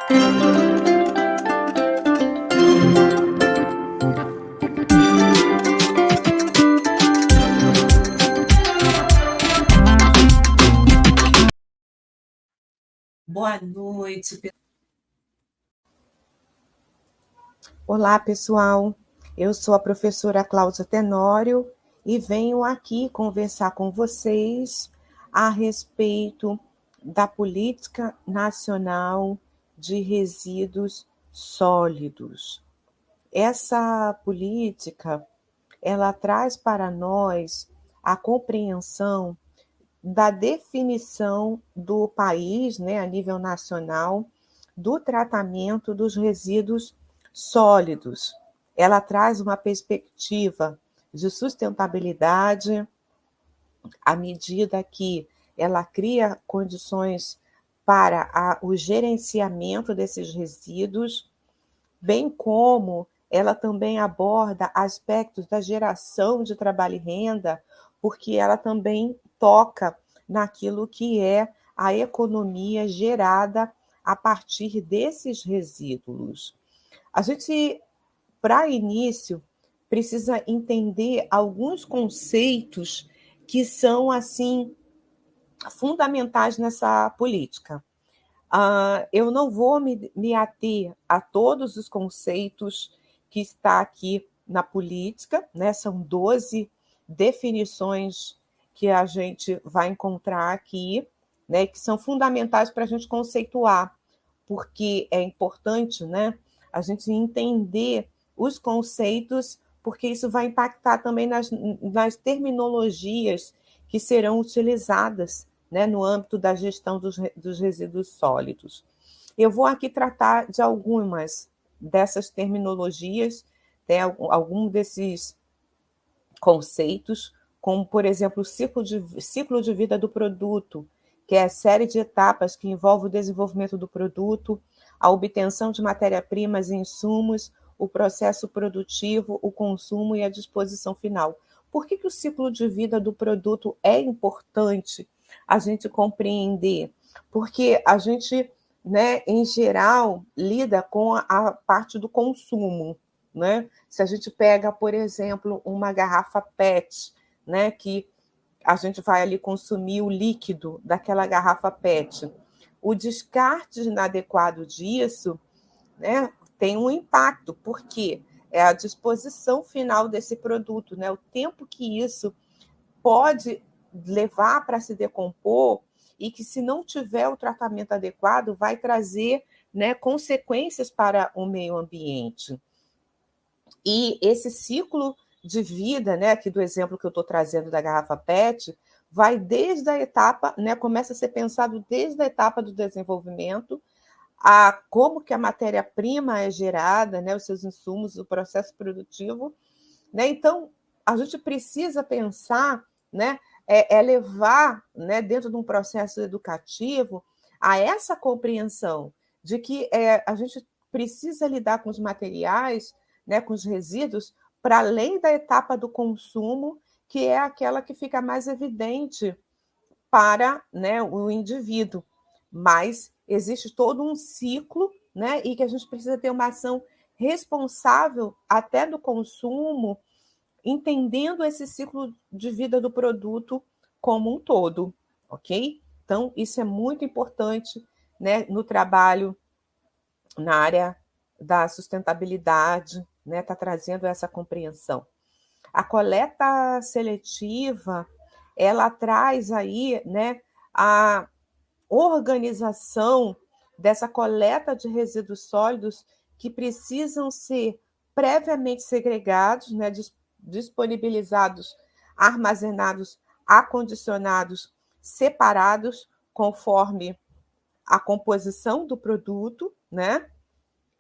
Boa noite. Olá, pessoal. Eu sou a professora Cláudia Tenório e venho aqui conversar com vocês a respeito da Política Nacional de Resíduos Sólidos. Essa política, ela traz para nós a compreensão da definição do país, né, a nível nacional, do tratamento dos resíduos sólidos. Ela traz uma perspectiva de sustentabilidade à medida que ela cria condições para o gerenciamento desses resíduos, bem como ela também aborda aspectos da geração de trabalho e renda, porque ela também toca naquilo que é a economia gerada a partir desses resíduos. A gente, para início, precisa entender alguns conceitos que são, assim, fundamentais nessa política. Eu não vou me ater a todos os conceitos que está aqui na política, né? São 12 definições que a gente vai encontrar aqui, né? Que são fundamentais para a gente conceituar, porque é importante, né? A gente entender os conceitos, porque isso vai impactar também nas terminologias que serão utilizadas, né, no âmbito da gestão dos resíduos sólidos. Eu vou aqui tratar de algumas dessas terminologias, né, algum desses conceitos, como, por exemplo, o ciclo de vida do produto, que é a série de etapas que envolve o desenvolvimento do produto, a obtenção de matéria-primas e insumos, o processo produtivo, o consumo e a disposição final. Por que o ciclo de vida do produto é importante a gente compreender? Porque a gente, né, em geral, lida com a parte do consumo, né? Se a gente pega, por exemplo, uma garrafa PET, né, que a gente vai ali consumir o líquido daquela garrafa PET, o descarte inadequado disso, né, tem um impacto, porque é a disposição final desse produto, né, o tempo que isso pode levar para se decompor e que, se não tiver o tratamento adequado, vai trazer, né, consequências para o meio ambiente. E esse ciclo de vida, né, aqui do exemplo que eu estou trazendo da garrafa PET, vai desde a etapa, né, começa a ser pensado desde a etapa do desenvolvimento, a como que a matéria-prima é gerada, né, os seus insumos, o processo produtivo, né? Então, a gente precisa pensar, né, levar, né, dentro de um processo educativo a essa compreensão de que a gente precisa lidar com os materiais, né, com os resíduos, para além da etapa do consumo, que é aquela que fica mais evidente para, né, o indivíduo. Mas existe todo um ciclo, né, e que a gente precisa ter uma ação responsável até do consumo, entendendo esse ciclo de vida do produto como um todo, ok? Então, isso é muito importante, né, no trabalho na área da sustentabilidade, né, tá trazendo essa compreensão. A coleta seletiva, ela traz aí, né, a organização dessa coleta de resíduos sólidos que precisam ser previamente segregados, né, disponibilizados, armazenados, acondicionados, separados conforme a composição do produto, né,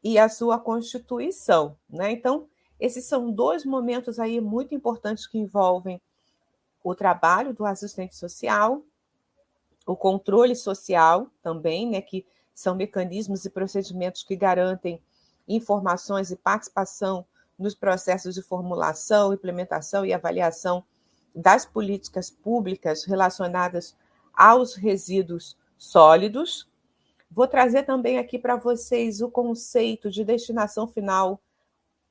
e a sua constituição, né? Então, esses são 2 momentos aí muito importantes que envolvem o trabalho do assistente social, o controle social também, né, que são mecanismos e procedimentos que garantem informações e participação nos processos de formulação, implementação e avaliação das políticas públicas relacionadas aos resíduos sólidos. Vou trazer também aqui para vocês o conceito de destinação final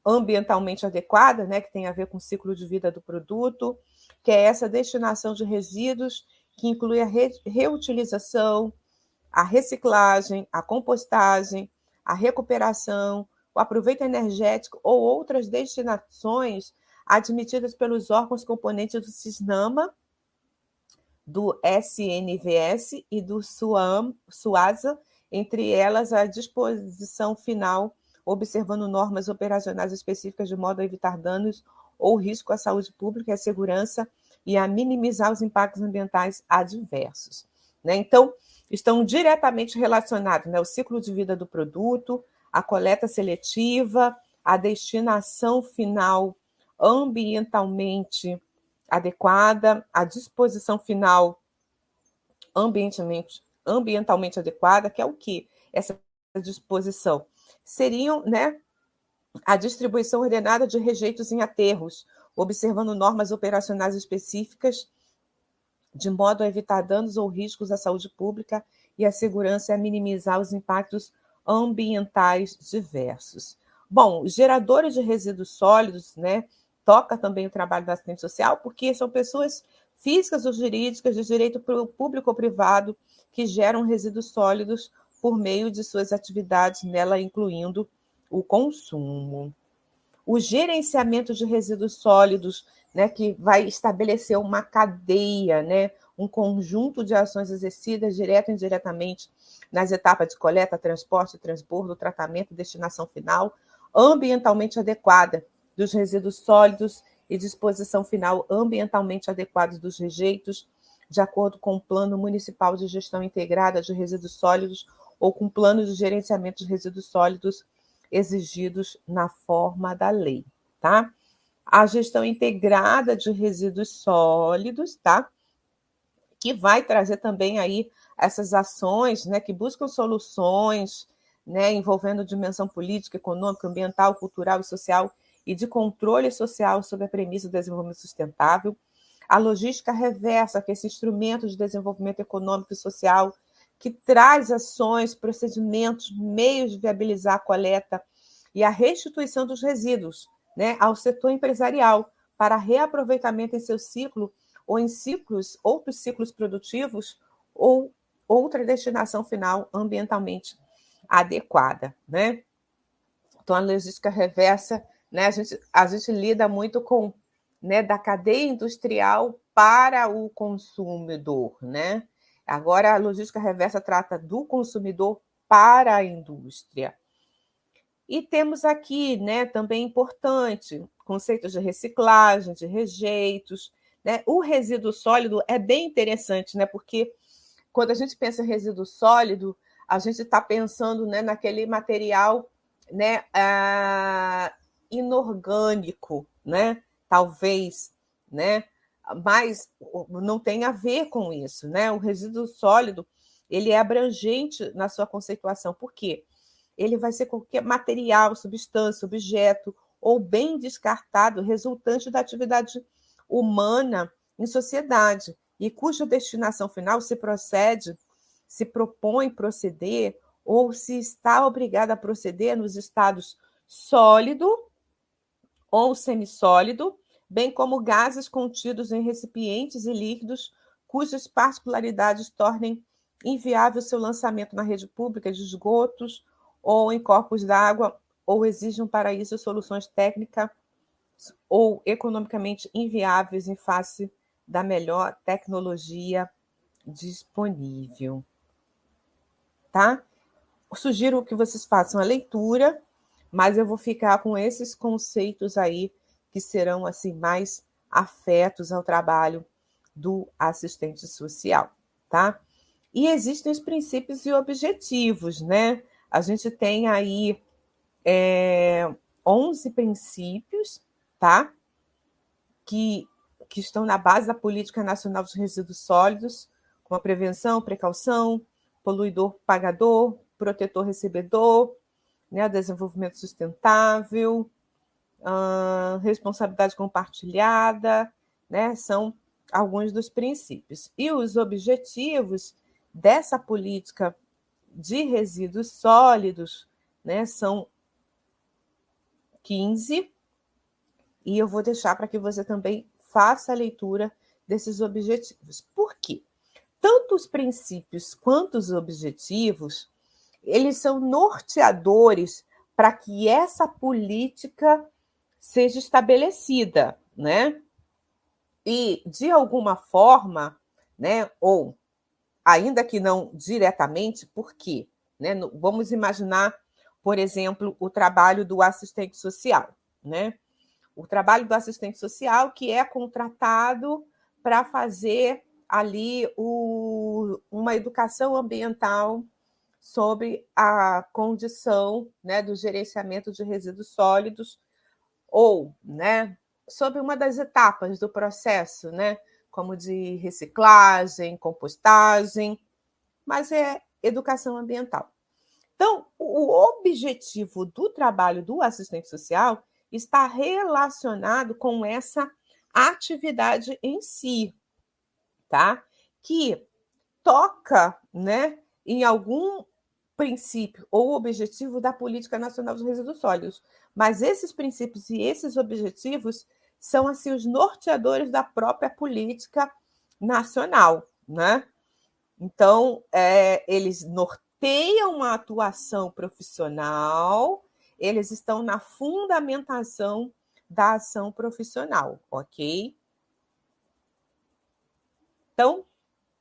ambientalmente adequada, né, que tem a ver com o ciclo de vida do produto, que é essa destinação de resíduos que inclui a reutilização, a reciclagem, a compostagem, a recuperação, o aproveito energético ou outras destinações admitidas pelos órgãos componentes do CISNAMA, do SNVS e do SUASA, entre elas a disposição final, observando normas operacionais específicas de modo a evitar danos ou risco à saúde pública e à segurança e a minimizar os impactos ambientais adversos. Né? Então, estão diretamente relacionados, né, o ciclo de vida do produto, a coleta seletiva, a destinação final ambientalmente adequada, a disposição final ambientalmente adequada, que é o que? Essa disposição seriam, né, a distribuição ordenada de rejeitos em aterros, observando normas operacionais específicas de modo a evitar danos ou riscos à saúde pública e à segurança e a minimizar os impactos ambientais diversos. Bom, os geradores de resíduos sólidos, né, toca também o trabalho da assistente social, porque são pessoas físicas ou jurídicas de direito público ou privado que geram resíduos sólidos por meio de suas atividades nela, incluindo o consumo. O gerenciamento de resíduos sólidos, né, que vai estabelecer uma cadeia, né, um conjunto de ações exercidas direta e indiretamente nas etapas de coleta, transporte, transbordo, tratamento e destinação final, ambientalmente adequada dos resíduos sólidos e disposição final ambientalmente adequada dos rejeitos, de acordo com o Plano Municipal de Gestão Integrada de Resíduos Sólidos ou com o Plano de Gerenciamento de Resíduos Sólidos exigidos na forma da lei, tá? A gestão integrada de resíduos sólidos, tá? Que vai trazer também aí essas ações, né, que buscam soluções, né, envolvendo dimensão política, econômica, ambiental, cultural e social e de controle social sobre a premissa do desenvolvimento sustentável. A logística reversa, que é esse instrumento de desenvolvimento econômico e social que traz ações, procedimentos, meios de viabilizar a coleta e a restituição dos resíduos, né, ao setor empresarial para reaproveitamento em seu ciclo ou em ciclos, outros ciclos produtivos ou outra destinação final ambientalmente adequada, né? Então, a logística reversa, né, a gente lida muito com, né, da cadeia industrial para o consumidor, né? Agora, a logística reversa trata do consumidor para a indústria. E temos aqui, né, também importante, conceitos de reciclagem, de rejeitos, né? O resíduo sólido é bem interessante, né? Porque quando a gente pensa em resíduo sólido, a gente está pensando, né, naquele material, né, inorgânico, né? Talvez, né? Mas não tem a ver com isso, né? O resíduo sólido ele é abrangente na sua conceituação. Por quê? Ele vai ser qualquer material, substância, objeto ou bem descartado resultante da atividade humana em sociedade e cuja destinação final se propõe proceder ou se está obrigado a proceder nos estados sólido ou semissólido, bem como gases contidos em recipientes e líquidos cujas particularidades tornem inviável seu lançamento na rede pública de esgotos ou em corpos d'água ou exijam para isso soluções técnicas ou economicamente inviáveis em face da melhor tecnologia disponível, tá? Sugiro que vocês façam a leitura, mas eu vou ficar com esses conceitos aí que serão assim mais afetos ao trabalho do assistente social, tá? E existem os princípios e objetivos, né? A gente tem aí 11 princípios, tá? Que estão na base da Política Nacional dos Resíduos Sólidos, como a prevenção, precaução, poluidor-pagador, protetor-recebedor, né, desenvolvimento sustentável, responsabilidade compartilhada, né, são alguns dos princípios. E os objetivos dessa política de resíduos sólidos, né, são 15, e eu vou deixar para que você também faça a leitura desses objetivos. Por quê? Tanto os princípios quanto os objetivos, eles são norteadores para que essa política seja estabelecida, né? E, de alguma forma, né, ou ainda que não diretamente, por quê? Né? Vamos imaginar, por exemplo, o trabalho do assistente social, né? O trabalho do assistente social que é contratado para fazer ali uma educação ambiental sobre a condição, né, do gerenciamento de resíduos sólidos ou, né, sobre uma das etapas do processo, né, como de reciclagem, compostagem, mas é educação ambiental. Então, o objetivo do trabalho do assistente social está relacionado com essa atividade em si, tá? Que toca, né, em algum princípio ou objetivo da Política Nacional dos Resíduos Sólidos. Mas esses princípios e esses objetivos são assim os norteadores da própria política nacional, né? Então, eles norteiam a atuação profissional, eles estão na fundamentação da ação profissional, ok? Então,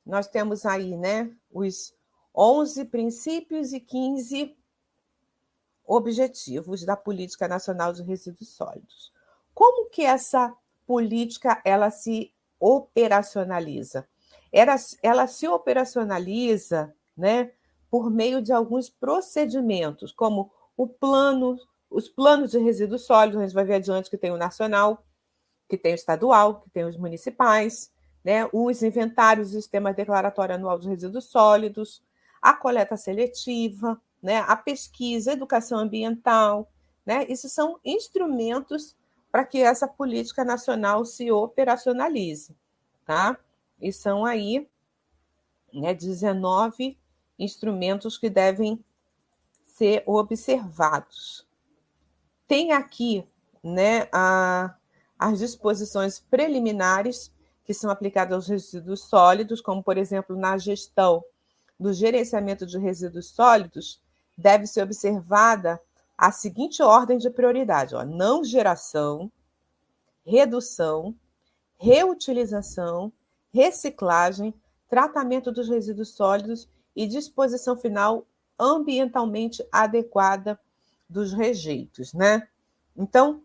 nós temos aí, né, os 11 princípios e 15 objetivos da Política Nacional de Resíduos Sólidos. Como que essa política ela se operacionaliza? Ela se operacionaliza, né, por meio de alguns procedimentos, como os planos de resíduos sólidos, a gente vai ver adiante que tem o nacional, que tem o estadual, que tem os municipais, né, os inventários do Sistema Declaratório Anual de Resíduos Sólidos, a coleta seletiva, né, a pesquisa, a educação ambiental, né, isso são instrumentos para que essa política nacional se operacionalize, tá? E são aí, né, 19 instrumentos que devem ser observados. Tem aqui, né, as disposições preliminares que são aplicadas aos resíduos sólidos, como, por exemplo, na gestão do gerenciamento de resíduos sólidos, deve ser observada a seguinte ordem de prioridade: não geração, redução, reutilização, reciclagem, tratamento dos resíduos sólidos e disposição final ambientalmente adequada dos rejeitos, né? Então,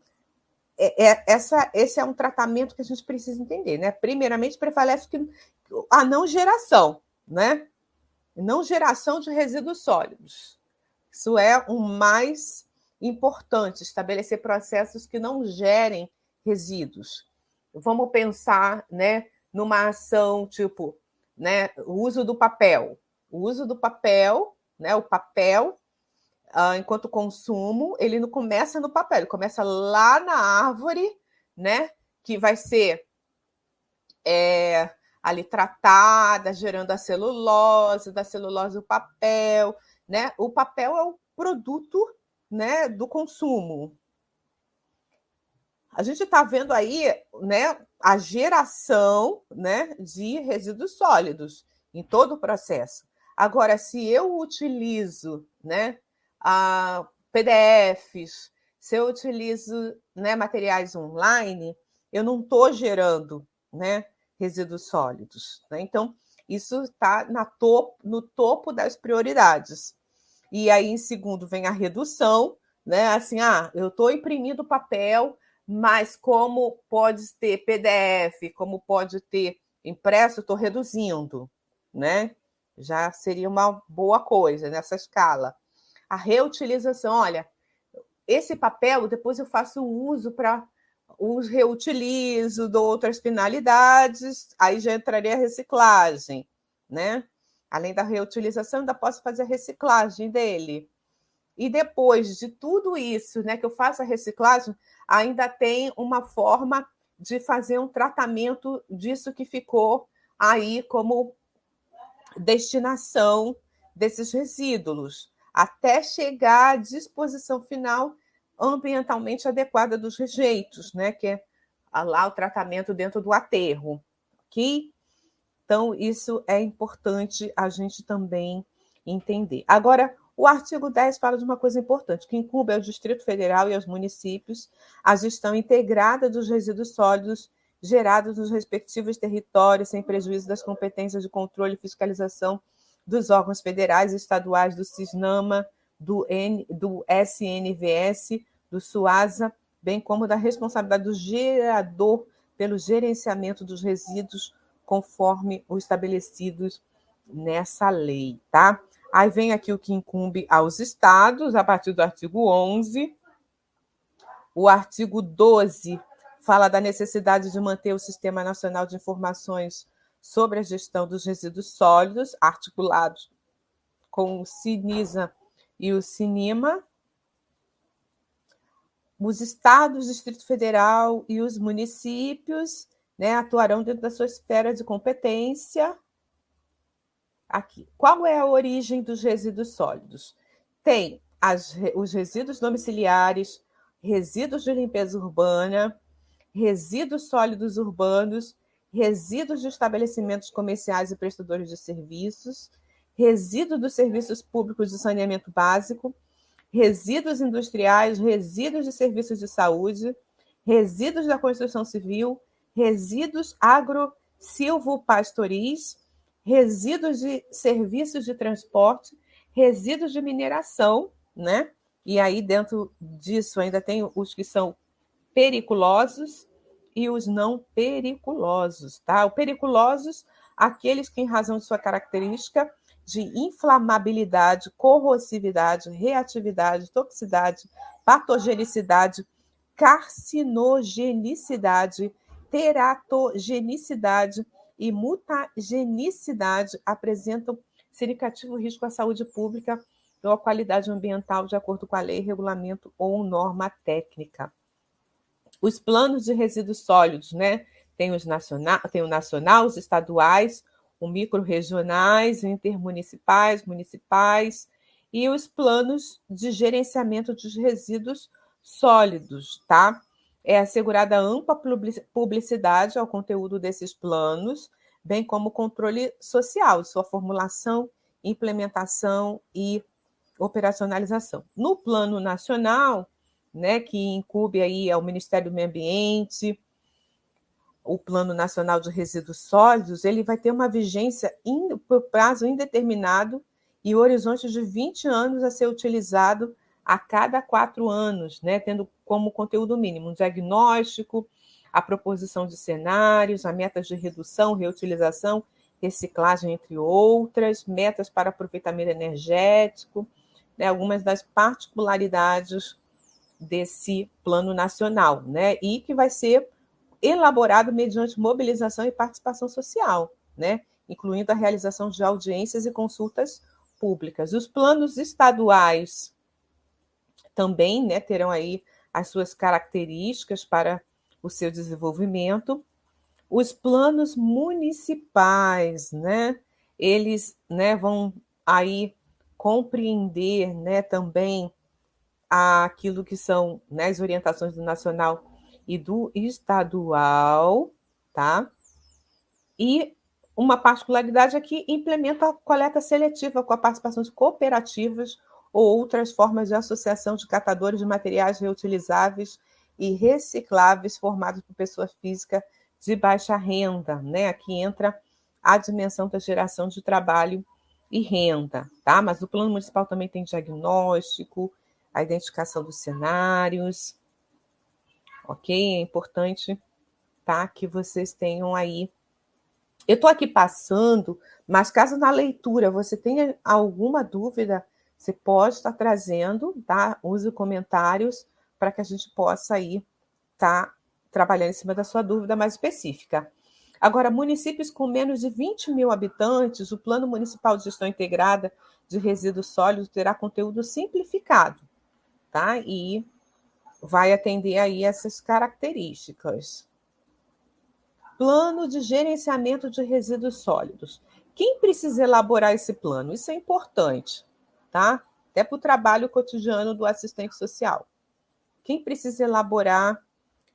esse é um tratamento que a gente precisa entender, né? Primeiramente, prevalece a não geração, né? Não geração de resíduos sólidos. Isso é o mais importante, estabelecer processos que não gerem resíduos. Vamos pensar, né, numa ação tipo, né, o uso do papel. O uso do papel, né, o papel, enquanto consumo, ele não começa no papel, ele começa lá na árvore, né, que vai ser ali tratada, gerando a celulose, da celulose o papel, né? O papel é o produto, né, do consumo. A gente está vendo aí, né, a geração, né, de resíduos sólidos em todo o processo. Agora, se eu utilizo, né, PDFs, se eu utilizo, né, materiais online, eu não estou gerando, né, resíduos sólidos, né? Então, isso está no topo das prioridades. E aí, em segundo, vem a redução, né? Assim, eu estou imprimindo papel, mas como pode ter PDF, como pode ter impresso, estou reduzindo, né? Já seria uma boa coisa nessa escala. A reutilização, olha, esse papel depois eu faço uso para os reutilizo, dou outras finalidades, aí já entraria a reciclagem, né? Além da reutilização, ainda posso fazer a reciclagem dele. E depois de tudo isso, né, que eu faço a reciclagem, ainda tem uma forma de fazer um tratamento disso que ficou aí como destinação, desses resíduos, até chegar à disposição final ambientalmente adequada dos rejeitos, né? Que é lá o tratamento dentro do aterro, ok? Então, isso é importante a gente também entender. Agora, o artigo 10 fala de uma coisa importante, que incumbe ao Distrito Federal e aos municípios a gestão integrada dos resíduos sólidos gerados nos respectivos territórios, sem prejuízo das competências de controle e fiscalização dos órgãos federais e estaduais do CISNAMA, do SNVS, do SUASA, bem como da responsabilidade do gerador pelo gerenciamento dos resíduos conforme os estabelecidos nessa lei, tá? Aí vem aqui o que incumbe aos estados, a partir do artigo 11. O artigo 12 fala da necessidade de manter o Sistema Nacional de Informações sobre a Gestão dos Resíduos Sólidos, articulados com o CINISA e o CINIMA. Os estados, Distrito Federal e os municípios, né, atuarão dentro da sua esfera de competência. Aqui, qual é a origem dos resíduos sólidos? Tem os resíduos domiciliares, resíduos de limpeza urbana, resíduos sólidos urbanos, resíduos de estabelecimentos comerciais e prestadores de serviços, resíduos dos serviços públicos de saneamento básico, resíduos industriais, resíduos de serviços de saúde, resíduos da construção civil, resíduos agro-silvopastoris, resíduos de serviços de transporte, resíduos de mineração, né? E aí, dentro disso, ainda tem os que são periculosos e os não periculosos, tá? Os periculosos, aqueles que, em razão de sua característica de inflamabilidade, corrosividade, reatividade, toxicidade, patogenicidade, carcinogenicidade, teratogenicidade e mutagenicidade, apresentam significativo risco à saúde pública ou à qualidade ambiental, de acordo com a lei, regulamento ou norma técnica. Os planos de resíduos sólidos, né? Tem o nacional, os estaduais, os micro-regionais, intermunicipais, municipais, e os planos de gerenciamento dos resíduos sólidos, tá? É assegurada ampla publicidade ao conteúdo desses planos, bem como controle social, sua formulação, implementação e operacionalização. No plano nacional, né, que incumbe aí ao Ministério do Meio Ambiente, o Plano Nacional de Resíduos Sólidos, ele vai ter uma vigência por prazo indeterminado e horizonte de 20 anos a ser utilizado a cada 4 anos, né, tendo como conteúdo mínimo um diagnóstico, a proposição de cenários, a metas de redução, reutilização, reciclagem, entre outras, metas para aproveitamento energético, né, algumas das particularidades desse plano nacional, né, e que vai ser elaborado mediante mobilização e participação social, né, incluindo a realização de audiências e consultas públicas. Os planos estaduais também, né, terão aí as suas características para o seu desenvolvimento. Os planos municipais, né, eles, né, vão aí compreender, né, também aquilo que são, né, as orientações do nacional e do estadual, tá? E uma particularidade é que implementa a coleta seletiva com a participação de cooperativas ou outras formas de associação de catadores de materiais reutilizáveis e recicláveis formados por pessoa física de baixa renda, né? Aqui entra a dimensão da geração de trabalho e renda, tá? Mas o plano municipal também tem diagnóstico, a identificação dos cenários, ok? É importante, tá, que vocês tenham aí. Eu estou aqui passando, mas caso na leitura você tenha alguma dúvida, você pode estar trazendo, tá? Use comentários para que a gente possa aí estar trabalhando em cima da sua dúvida mais específica. Agora, municípios com menos de 20 mil habitantes, o Plano Municipal de Gestão Integrada de Resíduos Sólidos terá conteúdo simplificado, tá? E vai atender aí essas características. Plano de gerenciamento de resíduos sólidos. Quem precisa elaborar esse plano? Isso é importante, tá? Até para o trabalho cotidiano do assistente social. Quem precisa elaborar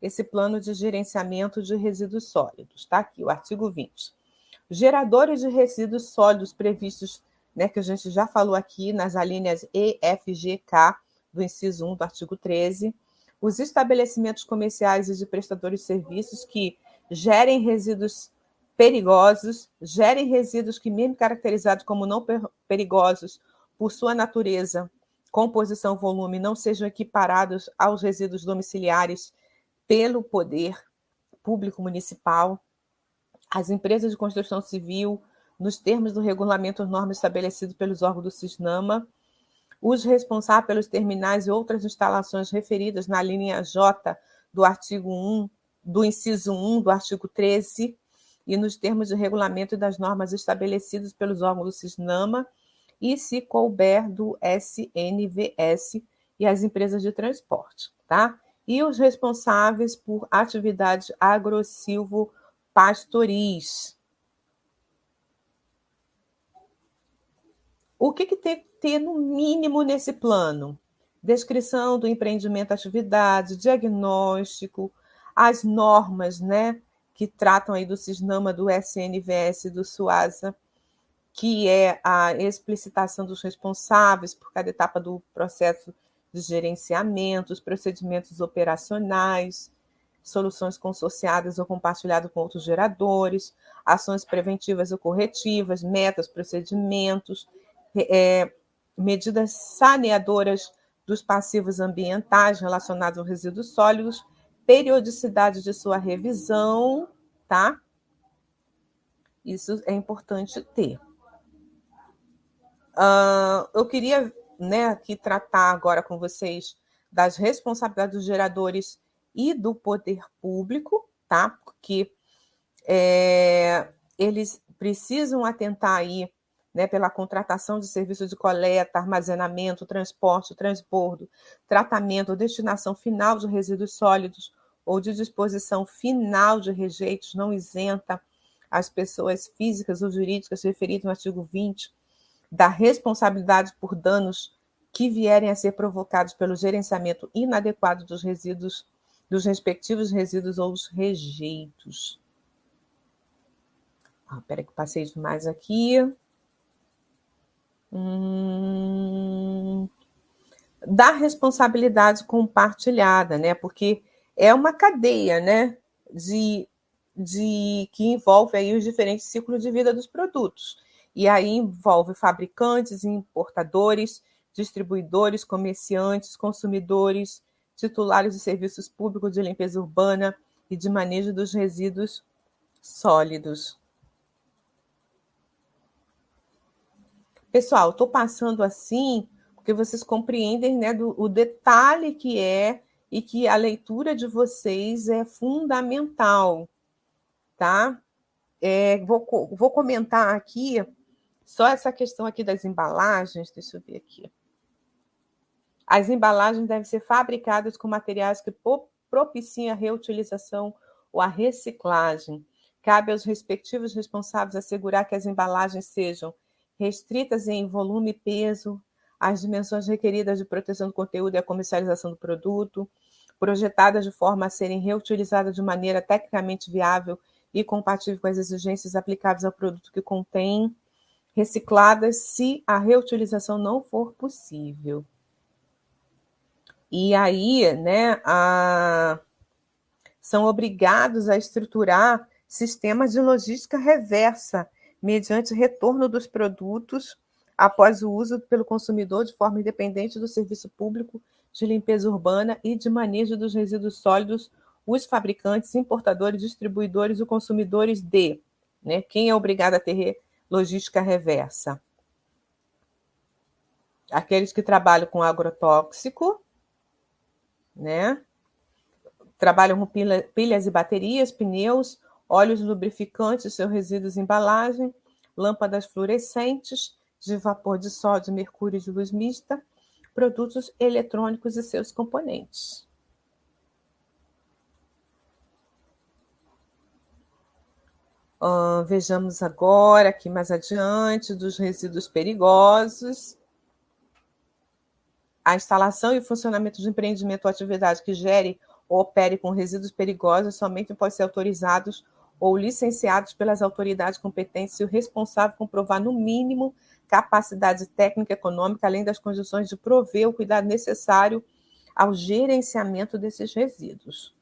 esse plano de gerenciamento de resíduos sólidos? Está aqui, o artigo 20. Geradores de resíduos sólidos previstos, né, que a gente já falou aqui nas alíneas E, F, G, K do inciso 1 do artigo 13. Os estabelecimentos comerciais e de prestadores de serviços que gerem resíduos perigosos, gerem resíduos que, mesmo caracterizados como não perigosos por sua natureza, composição, volume, não sejam equiparados aos resíduos domiciliares pelo poder público municipal, as empresas de construção civil, nos termos do regulamento ou norma estabelecido pelos órgãos do CISNAMA, os responsáveis pelos terminais e outras instalações referidas na linha J do artigo 1, do inciso 1 do artigo 13, e nos termos de regulamento e das normas estabelecidos pelos órgãos do CISNAMA, e, se couber, do SNVS e as empresas de transporte, tá? E os responsáveis por atividades agro-silvo-pastoris. O que tem que ter no mínimo nesse plano? Descrição do empreendimento, atividade, diagnóstico, as normas, né, que tratam aí do CISNAMA, do SNVS, do SUASA, que é a explicitação dos responsáveis por cada etapa do processo de gerenciamento, os procedimentos operacionais, soluções consorciadas ou compartilhadas com outros geradores, ações preventivas ou corretivas, metas, procedimentos, medidas saneadoras dos passivos ambientais relacionados aos resíduos sólidos, periodicidade de sua revisão, tá? Isso é importante ter. Eu queria, né, aqui tratar agora com vocês das responsabilidades dos geradores e do poder público, tá? Porque eles precisam atentar aí, né, pela contratação de serviços de coleta, armazenamento, transporte, transbordo, tratamento, destinação final de resíduos sólidos ou de disposição final de rejeitos não isenta as pessoas físicas ou jurídicas referidas no artigo 20 da responsabilidade por danos que vierem a ser provocados pelo gerenciamento inadequado dos resíduos, dos respectivos resíduos ou os rejeitos. Espera que eu passei demais aqui. Da responsabilidade compartilhada, né? Porque é uma cadeia, né? Que envolve aí os diferentes ciclos de vida dos produtos. E aí envolve fabricantes, importadores, distribuidores, comerciantes, consumidores, titulares de serviços públicos de limpeza urbana e de manejo dos resíduos sólidos. Pessoal, estou passando assim porque vocês compreendem, né, o detalhe que é e que a leitura de vocês é fundamental, tá? Vou comentar aqui só essa questão aqui das embalagens, deixa eu ver aqui. As embalagens devem ser fabricadas com materiais que propiciem a reutilização ou a reciclagem. Cabe aos respectivos responsáveis assegurar que as embalagens sejam restritas em volume e peso, as dimensões requeridas de proteção do conteúdo e a comercialização do produto, projetadas de forma a serem reutilizadas de maneira tecnicamente viável e compatível com as exigências aplicáveis ao produto que contém, recicladas se a reutilização não for possível. E aí, né, são obrigados a estruturar sistemas de logística reversa, mediante retorno dos produtos após o uso pelo consumidor de forma independente do serviço público de limpeza urbana e de manejo dos resíduos sólidos, os fabricantes, importadores, distribuidores e consumidores de, né, quem é obrigado a ter logística reversa? Aqueles que trabalham com agrotóxico, né? Trabalham com pilhas e baterias, pneus, óleos lubrificantes, seus resíduos em embalagem, lâmpadas fluorescentes de vapor de sódio, mercúrio e de luz mista, produtos eletrônicos e seus componentes. Vejamos agora, aqui mais adiante, dos resíduos perigosos. A instalação e o funcionamento de empreendimento ou atividade que gere ou opere com resíduos perigosos somente pode ser autorizados ou licenciados pelas autoridades competentes se o responsável comprovar, no mínimo, capacidade técnica e econômica, além das condições de prover o cuidado necessário ao gerenciamento desses resíduos.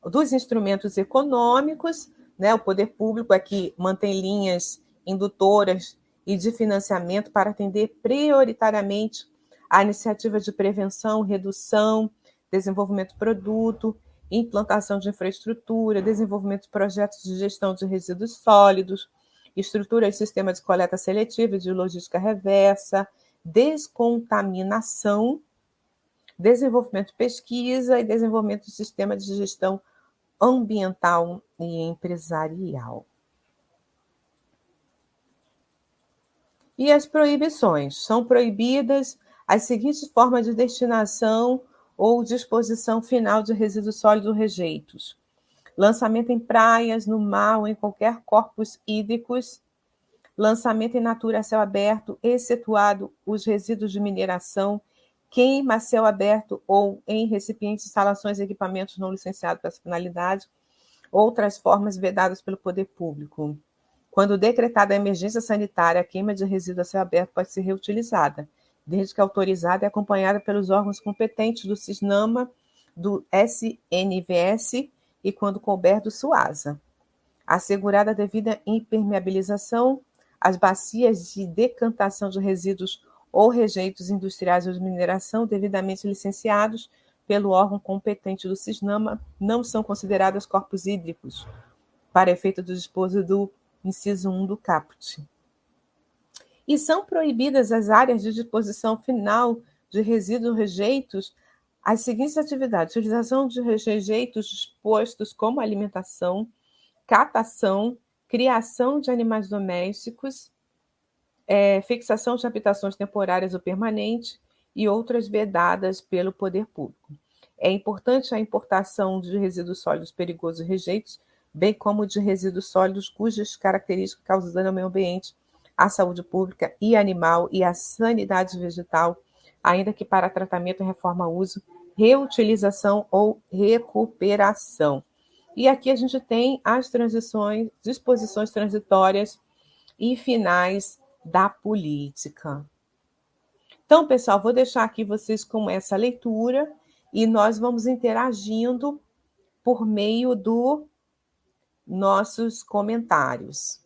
Dos instrumentos econômicos, né, o poder público aqui mantém linhas indutoras e de financiamento para atender prioritariamente a iniciativa de prevenção, redução, desenvolvimento de produto, implantação de infraestrutura, desenvolvimento de projetos de gestão de resíduos sólidos, estrutura de sistema de coleta seletiva e de logística reversa, descontaminação, desenvolvimento de pesquisa e desenvolvimento de sistema de gestão ambiental e empresarial. E as proibições? São proibidas as seguintes formas de destinação ou disposição final de resíduos sólidos rejeitos: lançamento em praias, no mar ou em qualquer corpos hídricos, lançamento em natura a céu aberto, excetuado os resíduos de mineração, queima a céu aberto ou em recipientes, instalações e equipamentos não licenciados para essa finalidade, outras formas vedadas pelo poder público. Quando decretada a emergência sanitária, a queima de resíduo a céu aberto pode ser reutilizada, desde que autorizada e acompanhada pelos órgãos competentes do CISNAMA, do SNVS e, quando couber, do SUASA. Assegurada a devida impermeabilização, as bacias de decantação de resíduos ou rejeitos industriais ou de mineração devidamente licenciados pelo órgão competente do CISNAMA não são consideradas corpos hídricos, para efeito do disposto do inciso 1 do caput. E são proibidas as áreas de disposição final de resíduos rejeitos as seguintes atividades: utilização de rejeitos dispostos como alimentação, catação, criação de animais domésticos, fixação de habitações temporárias ou permanentes e outras vedadas pelo poder público. É importante a importação de resíduos sólidos perigosos e rejeitos, bem como de resíduos sólidos cujas características causam dano ao meio ambiente, à saúde pública e animal e à sanidade vegetal, ainda que para tratamento, reforma, uso, reutilização ou recuperação. E aqui a gente tem as disposições transitórias e finais da política. Então, pessoal, vou deixar aqui vocês com essa leitura e nós vamos interagindo por meio dos nossos comentários.